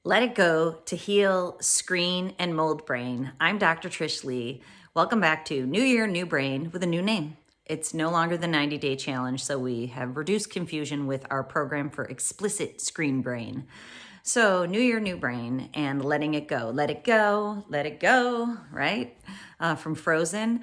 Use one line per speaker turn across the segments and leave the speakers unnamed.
Let it go to heal screen and mold brain. I'm Dr. Trish Leigh. Welcome back to New Year, New Brain with a new name. It's no longer the 90-day challenge, so we have reduced confusion with our program for explicit screen brain. So New Year, New Brain and letting it go. Let it go, right? From Frozen.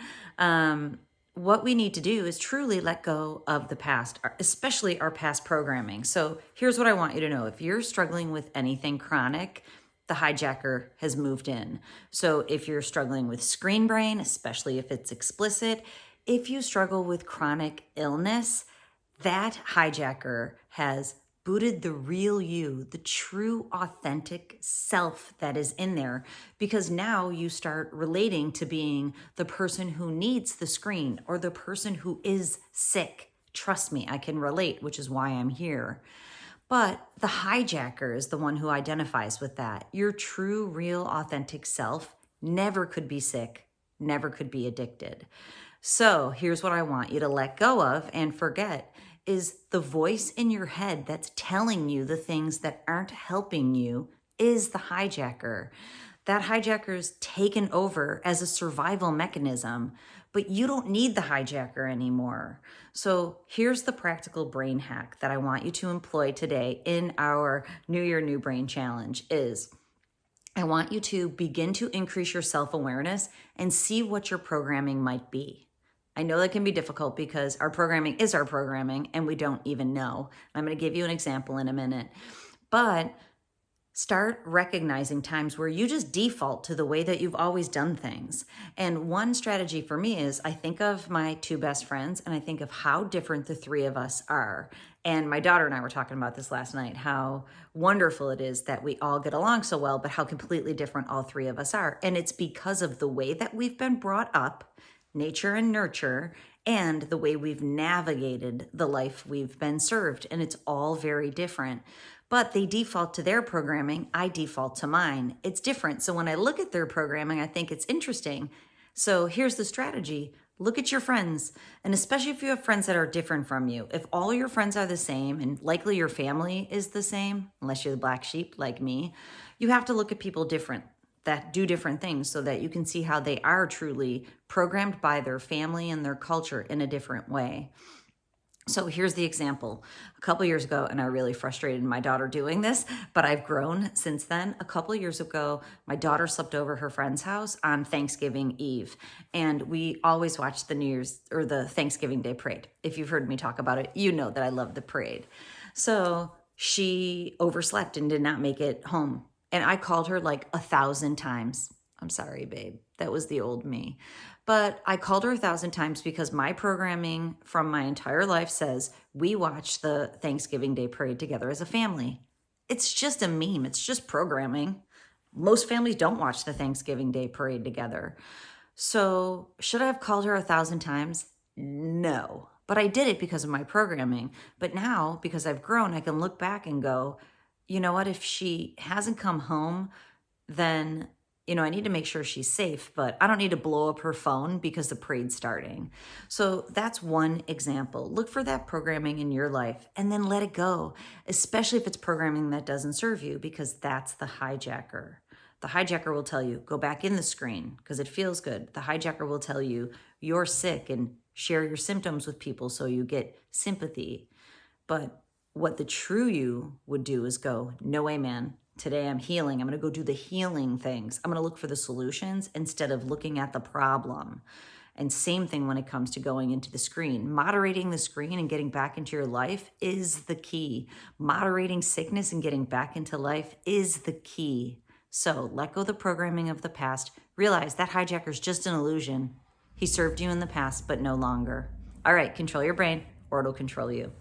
What we need to do is truly let go of the past, especially our past programming. So here's what I want you to know. If you're struggling with anything chronic, the hijacker has moved in. So if you're struggling with screen brain, especially if it's explicit, if you struggle with chronic illness, that hijacker has booted the real you, the true authentic self that is in there, because now you start relating to being the person who needs the screen or the person who is sick. Trust me, I can relate, which is why I'm here. But the hijacker is the one who identifies with that. Your true, real, authentic self never could be sick, never could be addicted. So here's what I want you to let go of and forget is the voice in your head that's telling you the things that aren't helping you is the hijacker. That hijacker is taken over as a survival mechanism, but you don't need the hijacker anymore. So here's the practical brain hack that I want you to employ today in our New Year, New Brain Challenge is I want you to begin to increase your self-awareness and see what your programming might be. I know that can be difficult because our programming is our programming and we don't even know. I'm going to give you an example in a minute. But start recognizing times where you just default to the way that you've always done things. And one strategy for me is I think of my two best friends and I think of how different the three of us are. And my daughter and I were talking about this last night, how wonderful it is that we all get along so well, but how completely different all three of us are. And it's because of the way that we've been brought up, nature and nurture, and the way we've navigated the life we've been served. And it's all very different. But they default to their programming. I default to mine. It's different. So when I look at their programming, I think it's interesting. So here's the strategy. Look at your friends. And especially if you have friends that are different from you. If all your friends are the same, and likely your family is the same, unless you're the black sheep like me, you have to look at people different that do different things so that you can see how they are truly programmed by their family and their culture in a different way. So here's the example. A couple years ago, and I really frustrated my daughter doing this, but I've grown since then. A couple years ago, my daughter slept over her friend's house on Thanksgiving Eve, and we always watch the New Year's or the Thanksgiving Day parade. If you've heard me talk about it, you know that I love the parade. So she overslept and did not make it home. And I called her like 1,000 times. I'm sorry, babe. That was the old me. But I called her 1,000 times because my programming from my entire life says we watch the Thanksgiving Day parade together as a family. It's just a meme. It's just programming. Most families don't watch the Thanksgiving Day parade together. So should I have called her 1,000 times? No. But I did it because of my programming. But now, because I've grown, I can look back and go, you know what, if she hasn't come home, then, I need to make sure she's safe, but I don't need to blow up her phone because the parade's starting. So that's one example. Look for that programming in your life and then let it go, especially if it's programming that doesn't serve you, because that's the hijacker. The hijacker will tell you, go back in the screen because it feels good. The hijacker will tell you you're sick and share your symptoms with people so you get sympathy. But what the true you would do is go, no way, man. Today I'm healing. I'm going to go do the healing things. I'm going to look for the solutions instead of looking at the problem. And same thing when it comes to going into the screen. Moderating the screen and getting back into your life is the key. Moderating sickness and getting back into life is the key. So let go of the programming of the past. Realize that hijacker is just an illusion. He served you in the past, but no longer. All right, control your brain or it'll control you.